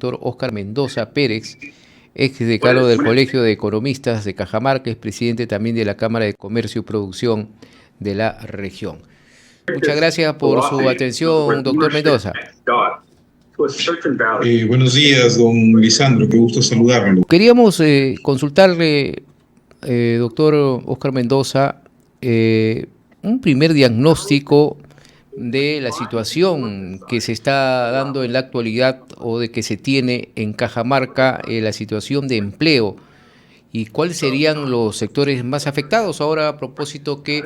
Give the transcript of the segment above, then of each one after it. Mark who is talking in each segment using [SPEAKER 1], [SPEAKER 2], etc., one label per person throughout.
[SPEAKER 1] doctor Óscar Mendoza Pérez, ex decano del Colegio de Economistas de Cajamarca, es presidente también de la Cámara de Comercio y Producción de la región. Muchas gracias por su atención, doctor Mendoza.
[SPEAKER 2] Buenos días, don Lisandro, qué gusto saludarlo.
[SPEAKER 1] Queríamos consultarle, doctor Óscar Mendoza, un primer diagnóstico de la situación que se está dando en la actualidad o de que se tiene en Cajamarca, la situación de empleo y cuáles serían los sectores más afectados ahora a propósito que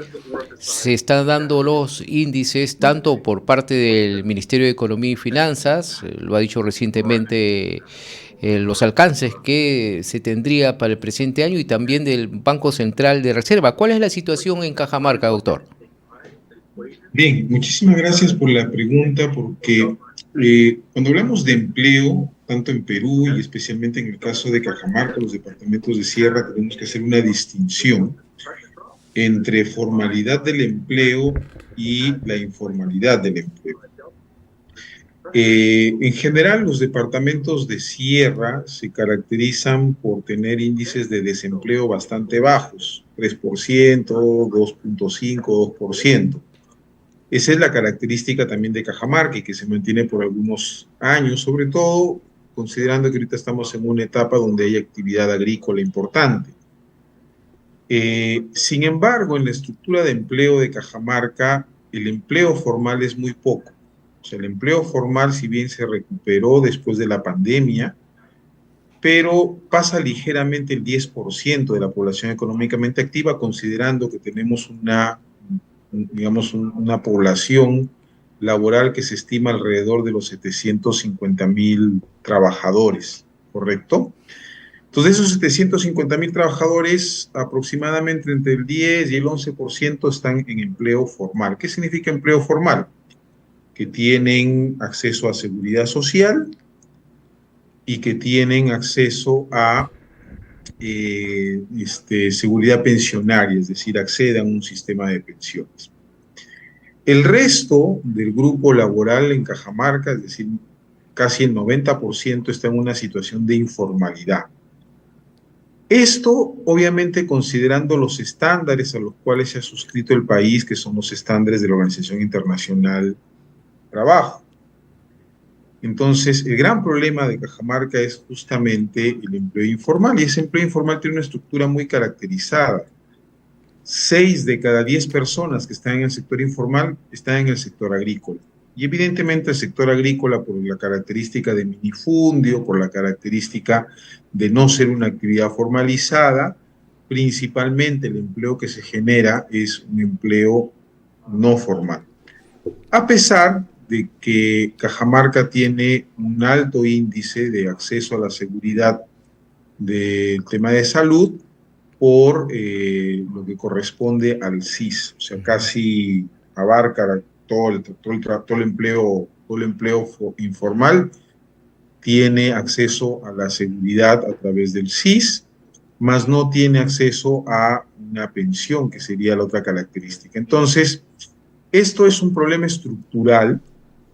[SPEAKER 1] se están dando los índices tanto por parte del Ministerio de Economía y Finanzas, lo ha dicho recientemente, los alcances que se tendría para el presente año y también del Banco Central de Reserva. ¿Cuál es la situación en Cajamarca, doctor?
[SPEAKER 2] Bien, muchísimas gracias por la pregunta, porque cuando hablamos de empleo, tanto en Perú y especialmente en el caso de Cajamarca, los departamentos de sierra, tenemos que hacer una distinción entre formalidad del empleo y la informalidad del empleo. En general, los departamentos de sierra se caracterizan por tener índices de desempleo bastante bajos, 3%, 2.5%, 2%. Esa es la característica también de Cajamarca y que se mantiene por algunos años, sobre todo considerando que ahorita estamos en una etapa donde hay actividad agrícola importante. Sin embargo, en la estructura de empleo de Cajamarca, el empleo formal es muy poco. O sea, el empleo formal, si bien se recuperó después de la pandemia, pero pasa ligeramente el 10% de la población económicamente activa, considerando que tenemos una población laboral que se estima alrededor de los 750,000 trabajadores, ¿correcto? Entonces, esos 750,000 trabajadores, aproximadamente entre el 10 y el 11% están en empleo formal. ¿Qué significa empleo formal? Que tienen acceso a seguridad social y que tienen acceso a seguridad pensionaria, es decir, acceden a un sistema de pensiones. El resto del grupo laboral en Cajamarca, es decir, casi el 90% está en una situación de informalidad. Esto, obviamente, considerando los estándares a los cuales se ha suscrito el país, que son los estándares de la Organización Internacional del Trabajo. Entonces, el gran problema de Cajamarca es justamente el empleo informal, y ese empleo informal tiene una estructura muy caracterizada. 6 de cada 10 personas que están en el sector informal están en el sector agrícola. Y evidentemente el sector agrícola, por la característica de minifundio, por la característica de no ser una actividad formalizada, principalmente el empleo que se genera es un empleo no formal. A pesar de que Cajamarca tiene un alto índice de acceso a la seguridad del tema de salud, por lo que corresponde al SIS, o sea, casi abarca todo el empleo informal, tiene acceso a la seguridad a través del SIS, más no tiene acceso a una pensión, que sería la otra característica. Entonces, esto es un problema estructural,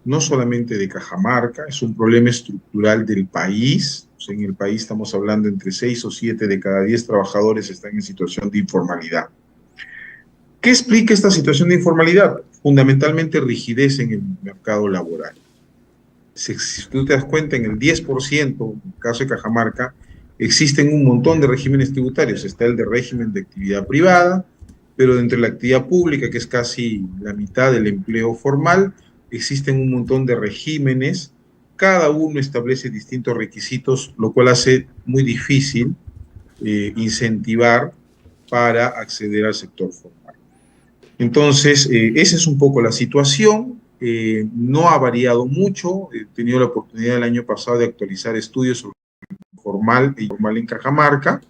[SPEAKER 2] no solamente de Cajamarca, es un problema estructural del país. O sea, en el país estamos hablando entre 6 o 7 de cada 10 trabajadores están en situación de informalidad. ¿Qué explica esta situación de informalidad? Fundamentalmente rigidez en el mercado laboral. Si tú te das cuenta, en el 10%, en el caso de Cajamarca, existen un montón de regímenes tributarios. Está el de régimen de actividad privada, pero dentro de la actividad pública, que es casi la mitad del empleo formal, existen un montón de regímenes, cada uno establece distintos requisitos, lo cual hace muy difícil incentivar para acceder al sector formal. Entonces, esa es un poco la situación, no ha variado mucho, he tenido la oportunidad el año pasado de actualizar estudios sobre formal e informal en Cajamarca,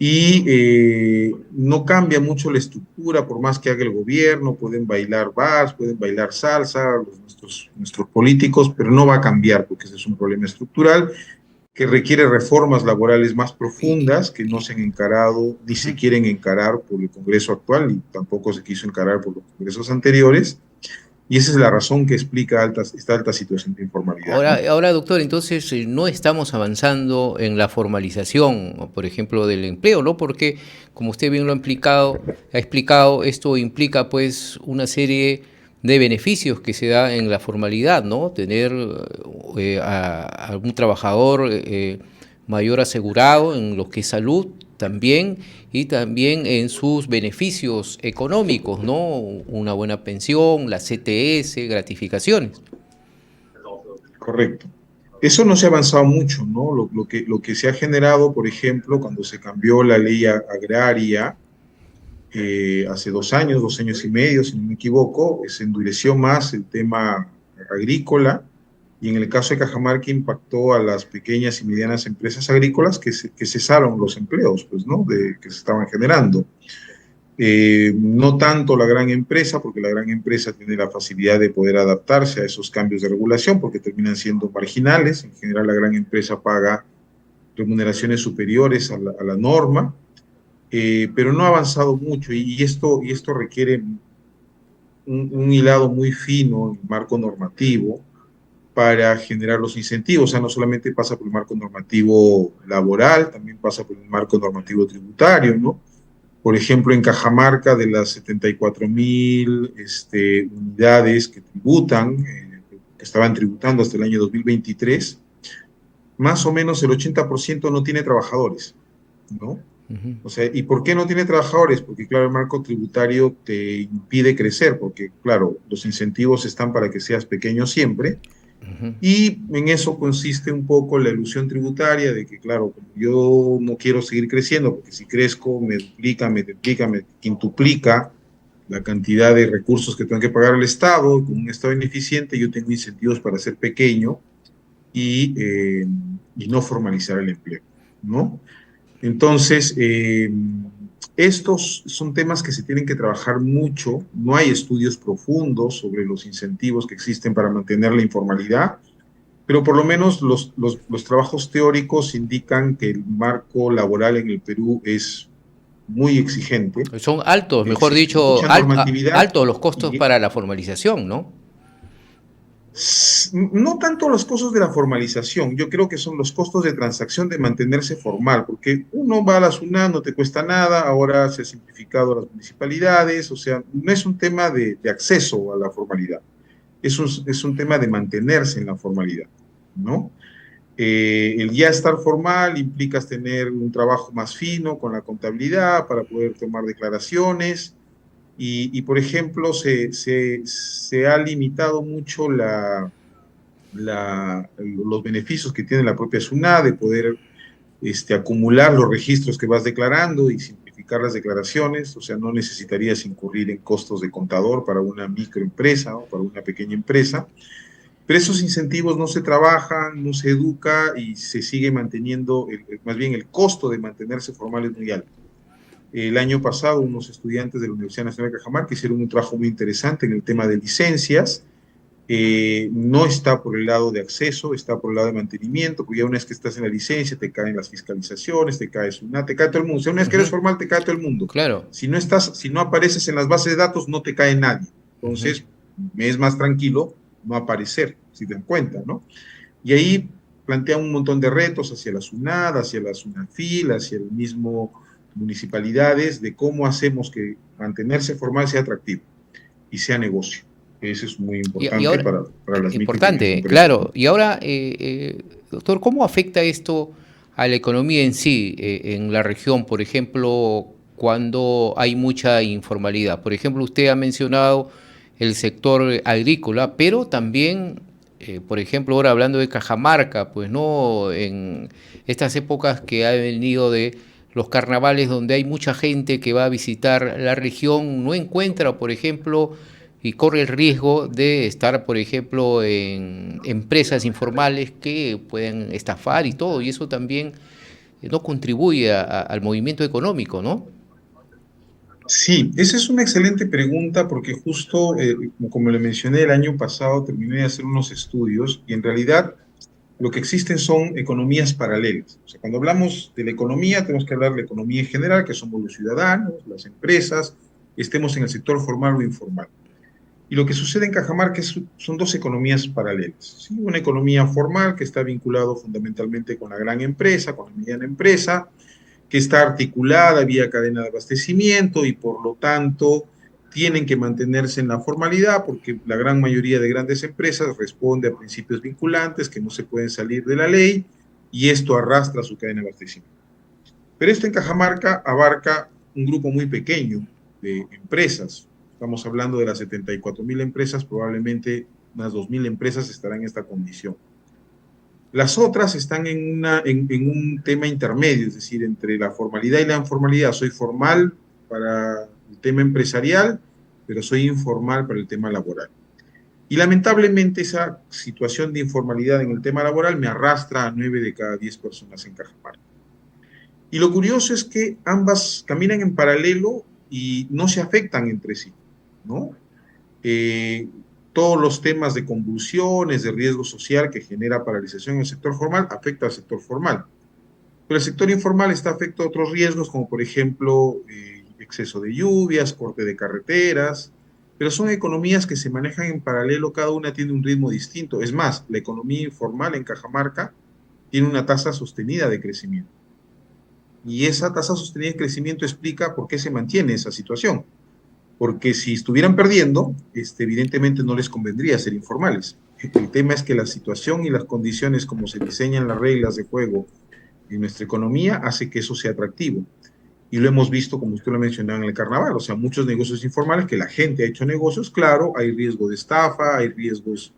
[SPEAKER 2] y no cambia mucho la estructura, por más que haga el gobierno, pueden bailar vals, pueden bailar salsa, nuestros políticos, pero no va a cambiar porque ese es un problema estructural que requiere reformas laborales más profundas que no se han encarado ni se quieren encarar por el Congreso actual y tampoco se quiso encarar por los congresos anteriores. Y esa es la razón que explica esta alta situación de informalidad, ¿no?
[SPEAKER 1] Ahora, doctor, entonces no estamos avanzando en la formalización, por ejemplo, del empleo, ¿no? Porque, como usted bien lo ha explicado, esto implica pues una serie de beneficios que se da en la formalidad, ¿no? Tener a un trabajador mayor asegurado en lo que es salud también, y también en sus beneficios económicos, ¿no? Una buena pensión, la CTS, gratificaciones.
[SPEAKER 2] Correcto. Eso no se ha avanzado mucho, ¿no? Lo que se ha generado, por ejemplo, cuando se cambió la ley agraria hace 2 años, 2 años y medio, si no me equivoco, se endureció más el tema agrícola y en el caso de Cajamarca impactó a las pequeñas y medianas empresas agrícolas que cesaron los empleos, pues, ¿no? Que se estaban generando. No tanto la gran empresa, porque la gran empresa tiene la facilidad de poder adaptarse a esos cambios de regulación, porque terminan siendo marginales. En general, la gran empresa paga remuneraciones superiores a la norma, pero no ha avanzado mucho y esto requiere un hilado muy fino en el marco normativo para generar los incentivos. O sea, no solamente pasa por el marco normativo laboral, también pasa por el marco normativo tributario, ¿no? Por ejemplo, en Cajamarca, de las 74.000 unidades que tributan, que estaban tributando hasta el año 2023, más o menos el 80% no tiene trabajadores, ¿no? O sea, ¿y por qué no tiene trabajadores? Porque, claro, el marco tributario te impide crecer, porque, claro, los incentivos están para que seas pequeño siempre, y en eso consiste un poco la ilusión tributaria de que, claro, como yo no quiero seguir creciendo, porque si crezco me duplica, me triplica, me quintuplica la cantidad de recursos que tengo que pagar al Estado, con un Estado ineficiente yo tengo incentivos para ser pequeño y no formalizar el empleo, ¿no? Entonces, estos son temas que se tienen que trabajar mucho. No hay estudios profundos sobre los incentivos que existen para mantener la informalidad, pero por lo menos los trabajos teóricos indican que el marco laboral en el Perú es muy exigente,
[SPEAKER 1] Son altos, mejor
[SPEAKER 2] existe
[SPEAKER 1] dicho,
[SPEAKER 2] mucha normatividad
[SPEAKER 1] altos los costos
[SPEAKER 2] y
[SPEAKER 1] para la formalización, ¿no?
[SPEAKER 2] no tanto los costos de la formalización, yo creo que son los costos de transacción de mantenerse formal, porque uno va a la SUNAT, no te cuesta nada, ahora se ha simplificado las municipalidades, o sea, no es un tema de acceso a la formalidad, es un tema de mantenerse en la formalidad, ¿no? El ya estar formal implica tener un trabajo más fino con la contabilidad para poder tomar declaraciones por ejemplo, se ha limitado mucho los beneficios que tiene la propia SUNAT de poder acumular los registros que vas declarando y simplificar las declaraciones. O sea, no necesitarías incurrir en costos de contador para una microempresa o para una pequeña empresa. Pero esos incentivos no se trabajan, no se educa y se sigue manteniendo, más bien el costo de mantenerse formal es muy alto. El año pasado, unos estudiantes de la Universidad Nacional de Cajamarca hicieron un trabajo muy interesante en el tema de licencias. No está por el lado de acceso, está por el lado de mantenimiento, porque ya una vez que estás en la licencia te caen las fiscalizaciones, te cae SUNAT, te cae todo el mundo. O sea, una vez que eres formal te cae todo el mundo.
[SPEAKER 1] Claro.
[SPEAKER 2] Si no apareces en las bases de datos, no te cae nadie. Entonces, me es más tranquilo no aparecer, si te dan cuenta, ¿no? Y ahí plantea un montón de retos hacia la SUNAT, hacia la SUNAFIL, hacia el mismo municipalidades, de cómo hacemos que mantenerse formal sea atractivo y sea negocio. Eso es muy
[SPEAKER 1] Y
[SPEAKER 2] importante
[SPEAKER 1] ahora,
[SPEAKER 2] para las micro y pequeñas
[SPEAKER 1] importante,
[SPEAKER 2] empresas,
[SPEAKER 1] claro.
[SPEAKER 2] ¿no?
[SPEAKER 1] Y ahora, doctor, ¿cómo afecta esto a la economía en sí, en la región? Por ejemplo, cuando hay mucha informalidad. Por ejemplo, usted ha mencionado el sector agrícola, pero también, por ejemplo, ahora hablando de Cajamarca, pues no, en estas épocas que ha venido de los carnavales donde hay mucha gente que va a visitar la región, no encuentra, por ejemplo, y corre el riesgo de estar, por ejemplo, en empresas informales que pueden estafar y todo, y eso también no contribuye al movimiento económico, ¿no?
[SPEAKER 2] Sí, esa es una excelente pregunta porque justo, como le mencioné, el año pasado terminé de hacer unos estudios y en realidad lo que existen son economías paralelas. O sea, cuando hablamos de la economía, tenemos que hablar de la economía en general, que somos los ciudadanos, las empresas, estemos en el sector formal o informal. Y lo que sucede en Cajamarca son dos economías paralelas, ¿sí? Una economía formal que está vinculado fundamentalmente con la gran empresa, con la mediana empresa, que está articulada vía cadena de abastecimiento y por lo tanto tienen que mantenerse en la formalidad porque la gran mayoría de grandes empresas responde a principios vinculantes que no se pueden salir de la ley y esto arrastra su cadena de abastecimiento. Pero esto en Cajamarca abarca un grupo muy pequeño de empresas. Estamos hablando de las 74.000 empresas, probablemente unas 2.000 empresas estarán en esta condición. Las otras están en un tema intermedio, es decir, entre la formalidad y la informalidad. Soy formal para el tema empresarial, pero soy informal para el tema laboral. Y lamentablemente esa situación de informalidad en el tema laboral me arrastra a 9 de cada 10 personas en Cajamarca. Y lo curioso es que ambas caminan en paralelo y no se afectan entre sí, ¿no? Eh, Todos los temas de convulsiones, de riesgo social que genera paralización en el sector formal, afecta al sector formal. Pero el sector informal está afecto a otros riesgos, como por ejemplo exceso de lluvias, corte de carreteras, pero son economías que se manejan en paralelo, cada una tiene un ritmo distinto. Es más, la economía informal en Cajamarca tiene una tasa sostenida de crecimiento. Y esa tasa sostenida de crecimiento explica por qué se mantiene esa situación. Porque si estuvieran perdiendo, evidentemente no les convendría ser informales. El tema es que la situación y las condiciones como se diseñan las reglas de juego en nuestra economía hace que eso sea atractivo. Y lo hemos visto, como usted lo mencionaba, en el carnaval, o sea, muchos negocios informales que la gente ha hecho negocios, claro, hay riesgo de estafa, hay riesgos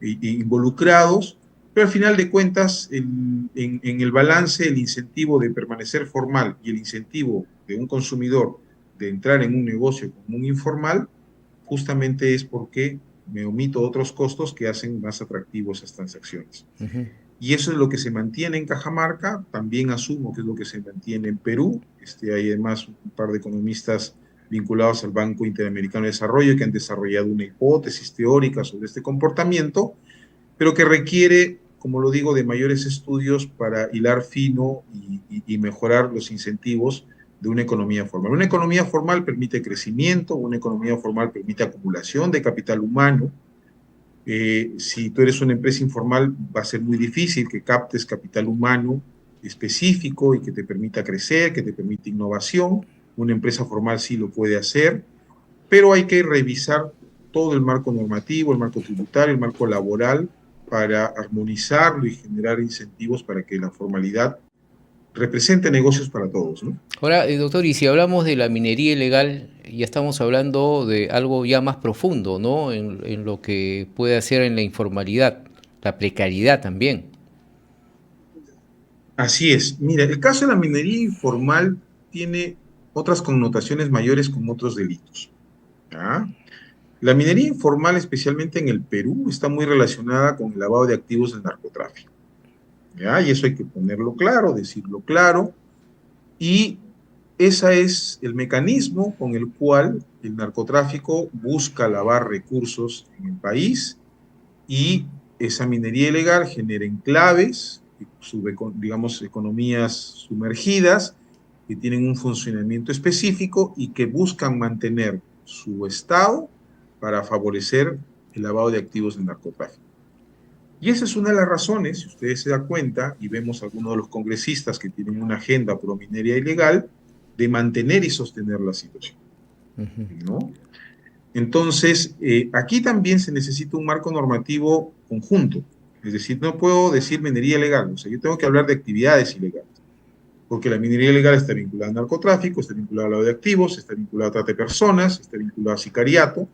[SPEAKER 2] involucrados, pero al final de cuentas, en el balance, el incentivo de permanecer formal y el incentivo de un consumidor de entrar en un negocio como un informal, justamente es porque me omito otros costos que hacen más atractivos esas transacciones.
[SPEAKER 1] Ujú.
[SPEAKER 2] Y eso es lo que se mantiene en Cajamarca, también asumo que es lo que se mantiene en Perú. Hay además un par de economistas vinculados al Banco Interamericano de Desarrollo que han desarrollado una hipótesis teórica sobre este comportamiento, pero que requiere, como lo digo, de mayores estudios para hilar fino y mejorar los incentivos de una economía formal. Una economía formal permite crecimiento, una economía formal permite acumulación de capital humano. Si tú eres una empresa informal, va a ser muy difícil que captes capital humano específico y que te permita crecer, que te permita innovación. Una empresa formal sí lo puede hacer, pero hay que revisar todo el marco normativo, el marco tributario, el marco laboral, para armonizarlo y generar incentivos para que la formalidad represente negocios para todos, ¿no?
[SPEAKER 1] Ahora, doctor, y si hablamos de la minería ilegal, ya estamos hablando de algo ya más profundo, ¿no? En lo que puede hacer en la informalidad, la precariedad también.
[SPEAKER 2] Así es. Mira, el caso de la minería informal tiene otras connotaciones mayores con otros delitos, ¿ya? La minería informal, especialmente en el Perú, está muy relacionada con el lavado de activos del narcotráfico, ¿ya? Y eso hay que ponerlo claro, decirlo claro. Y ese es el mecanismo con el cual el narcotráfico busca lavar recursos en el país y esa minería ilegal genera enclaves, digamos, economías sumergidas que tienen un funcionamiento específico y que buscan mantener su estado para favorecer el lavado de activos del narcotráfico. Y esa es una de las razones, si ustedes se dan cuenta, y vemos algunos de los congresistas que tienen una agenda pro minería ilegal, de mantener y sostener la situación,
[SPEAKER 1] Ujú.
[SPEAKER 2] ¿no? Entonces, aquí también se necesita un marco normativo conjunto. Es decir, no puedo decir minería ilegal, o sea, yo tengo que hablar de actividades ilegales, porque la minería ilegal está vinculada al narcotráfico, está vinculada al lavado de activos, está vinculada a trata de personas, está vinculada a sicariato.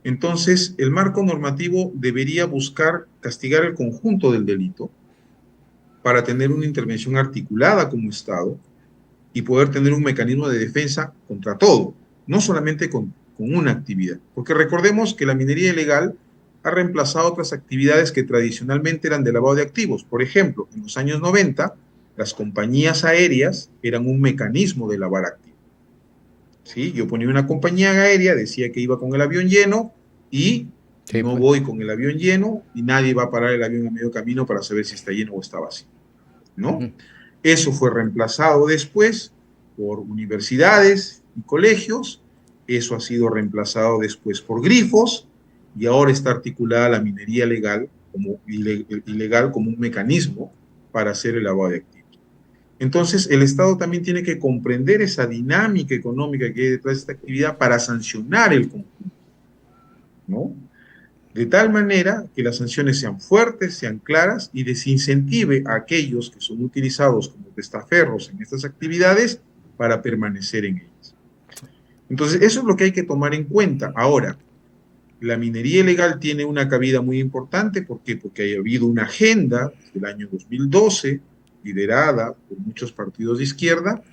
[SPEAKER 2] Entonces, el marco normativo debería buscar castigar el conjunto del delito para tener una intervención articulada como Estado y poder tener un mecanismo de defensa contra todo, no solamente con una actividad. Porque recordemos que la minería ilegal ha reemplazado otras actividades que tradicionalmente eran de lavado de activos. Por ejemplo, en los años 90, las compañías aéreas eran un mecanismo de lavar activos. ¿Sí? Yo ponía una compañía aérea, decía que iba con el avión lleno y
[SPEAKER 1] Sí,
[SPEAKER 2] no
[SPEAKER 1] pues.
[SPEAKER 2] voy con el avión lleno y nadie va a parar el avión a medio camino para saber si está lleno o está vacío, ¿no?
[SPEAKER 1] Ujú.
[SPEAKER 2] Eso fue reemplazado después por universidades y colegios Eso ha sido reemplazado después por grifos y ahora está articulada la minería legal como ilegal como un mecanismo para hacer el lavado de activos. Entonces, el Estado también tiene que comprender esa dinámica económica que hay detrás de esta actividad para sancionar el conjunto, ¿no? De tal manera que las sanciones sean fuertes, sean claras y desincentive a aquellos que son utilizados como testaferros en estas actividades para permanecer en ellas. Entonces, eso es lo que hay que tomar en cuenta. Ahora, la minería ilegal tiene una cabida muy importante. ¿Por qué? Porque ha habido una agenda desde el año 2012, liderada por muchos partidos de izquierda,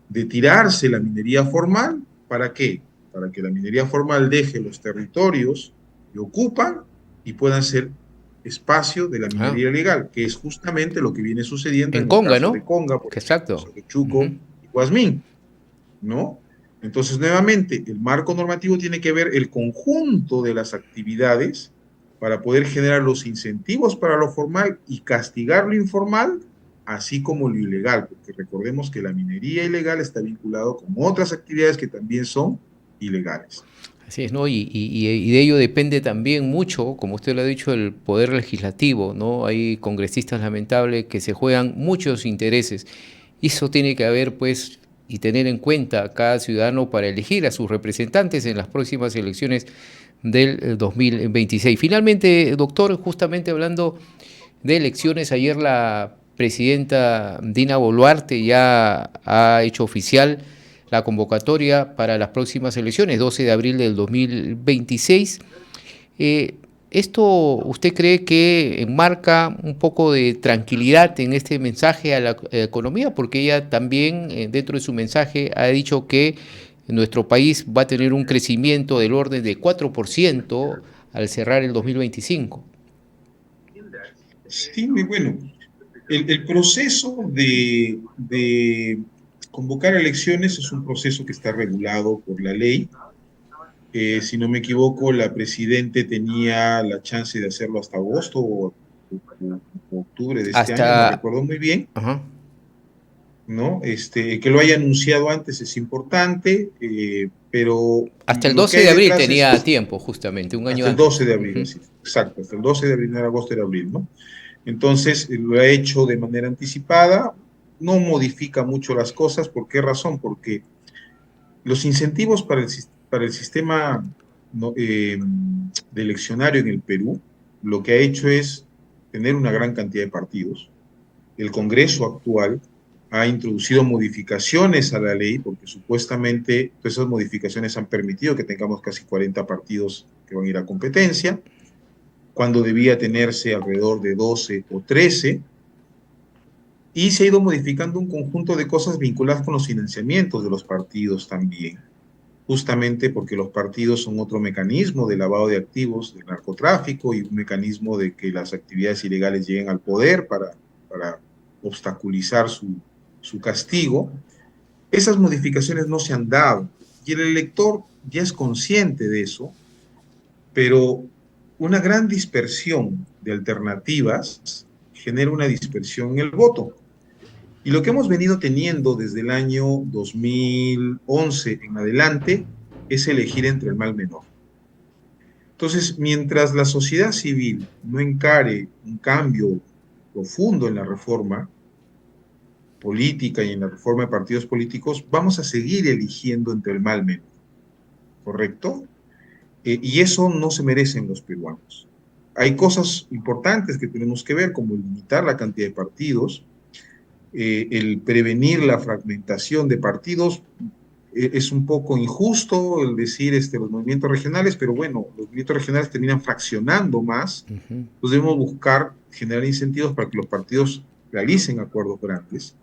[SPEAKER 2] de tirarse la minería formal. ¿Para qué? Para que la minería formal deje los territorios que ocupan y puedan ser espacio de la
[SPEAKER 1] Ah,
[SPEAKER 2] minería ilegal, que es justamente lo que viene sucediendo
[SPEAKER 1] en
[SPEAKER 2] en el
[SPEAKER 1] Conga,
[SPEAKER 2] caso de
[SPEAKER 1] ¿no?
[SPEAKER 2] Conga, por ejemplo,
[SPEAKER 1] Exacto.
[SPEAKER 2] de Chuco
[SPEAKER 1] Ujú.
[SPEAKER 2] y Guasmín, ¿no? Entonces, nuevamente, el marco normativo tiene que ver el conjunto de las actividades para poder generar los incentivos para lo formal y castigar lo informal, así como lo ilegal, porque recordemos que la minería ilegal está vinculado con otras actividades que también son ilegales.
[SPEAKER 1] Así es, ¿no? Y de ello depende también mucho, como usted lo ha dicho, el poder legislativo, ¿no? Hay congresistas lamentables que se juegan muchos intereses. Y eso tiene que haber, pues, y tener en cuenta a cada ciudadano para elegir a sus representantes en las próximas elecciones del 2026. Finalmente, doctor, justamente hablando de elecciones, ayer la presidenta Dina Boluarte ya ha hecho oficial la convocatoria para las próximas elecciones, 12 de abril del 2026. Eh, ¿Esto usted cree que enmarca un poco de tranquilidad en este mensaje a la economía? Porque ella también, dentro de su mensaje, ha dicho que nuestro país va a tener un crecimiento del orden de 4% al cerrar el 2025.
[SPEAKER 2] Sí, muy bueno. El proceso de convocar elecciones es un proceso que está regulado por la ley. Si no me equivoco, la presidente tenía la chance de hacerlo hasta agosto o octubre de este año, no
[SPEAKER 1] Hasta,
[SPEAKER 2] recuerdo muy bien,
[SPEAKER 1] ajá,
[SPEAKER 2] ¿no? Que lo haya anunciado antes es importante, pero
[SPEAKER 1] hasta el
[SPEAKER 2] lo que
[SPEAKER 1] 12
[SPEAKER 2] hay
[SPEAKER 1] de abril
[SPEAKER 2] detrás
[SPEAKER 1] tenía
[SPEAKER 2] es
[SPEAKER 1] tiempo, justamente, un año
[SPEAKER 2] hasta el 12
[SPEAKER 1] antes.
[SPEAKER 2] de abril,
[SPEAKER 1] Ujú.
[SPEAKER 2] así, exacto, hasta el 12 de abril, no era agosto, era abril, ¿no? Entonces, lo ha hecho de manera anticipada, no modifica mucho las cosas. ¿Por qué razón? Porque los incentivos para el sistema no, de eleccionario en el Perú, lo que ha hecho es tener una gran cantidad de partidos. El Congreso actual ha introducido modificaciones a la ley, porque supuestamente todas esas modificaciones han permitido que tengamos casi 40 partidos que van a ir a competencia, cuando debía tenerse alrededor de 12 o 13, y se ha ido modificando un conjunto de cosas vinculadas con los financiamientos de los partidos también, justamente porque los partidos son otro mecanismo de lavado de activos, del narcotráfico y un mecanismo de que las actividades ilegales lleguen al poder para obstaculizar su castigo. Esas modificaciones no se han dado y el elector ya es consciente de eso, pero una gran dispersión de alternativas genera una dispersión en el voto. Y lo que hemos venido teniendo desde el año 2011 en adelante es elegir entre el mal menor. Entonces, mientras la sociedad civil no encare un cambio profundo en la reforma política y en la reforma de partidos políticos, vamos a seguir eligiendo entre el mal menor, ¿correcto? Y eso no se merecen los peruanos. Hay cosas importantes que tenemos que ver, como limitar la cantidad de partidos, el prevenir la fragmentación de partidos. Es un poco injusto el decir los movimientos regionales, pero bueno, los movimientos regionales terminan fraccionando más. Entonces debemos buscar generar incentivos para que los partidos realicen acuerdos grandes,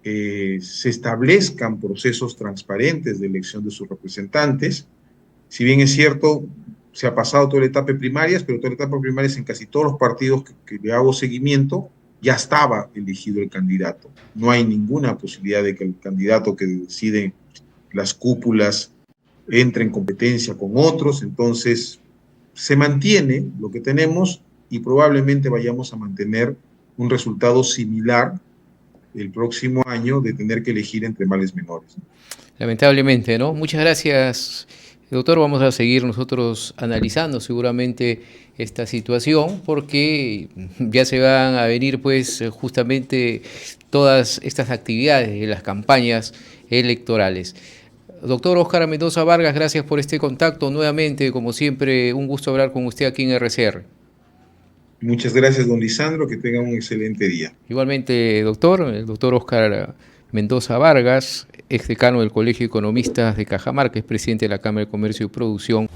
[SPEAKER 2] se establezcan procesos transparentes de elección de sus representantes. Si bien es cierto, se ha pasado toda la etapa de primarias, pero toda la etapa de primarias en casi todos los partidos que le hago seguimiento, ya estaba elegido el candidato. No hay ninguna posibilidad de que el candidato que decide las cúpulas entre en competencia con otros. Entonces, se mantiene lo que tenemos y probablemente vayamos a mantener un resultado similar el próximo año de tener que elegir entre males menores.
[SPEAKER 1] Lamentablemente, ¿no? Muchas gracias, doctor. Vamos a seguir nosotros analizando seguramente esta situación porque ya se van a venir pues justamente todas estas actividades de las campañas electorales. Doctor Óscar Mendoza Vargas, gracias por este contacto. Nuevamente, como siempre, un gusto hablar con usted aquí en RCR.
[SPEAKER 2] Muchas gracias, don Lisandro, que tenga un excelente día.
[SPEAKER 1] Igualmente, doctor, el doctor Óscar Mendoza Vargas, ex decano del Colegio de Economistas de Cajamarca, es presidente de la Cámara de Comercio y Producción.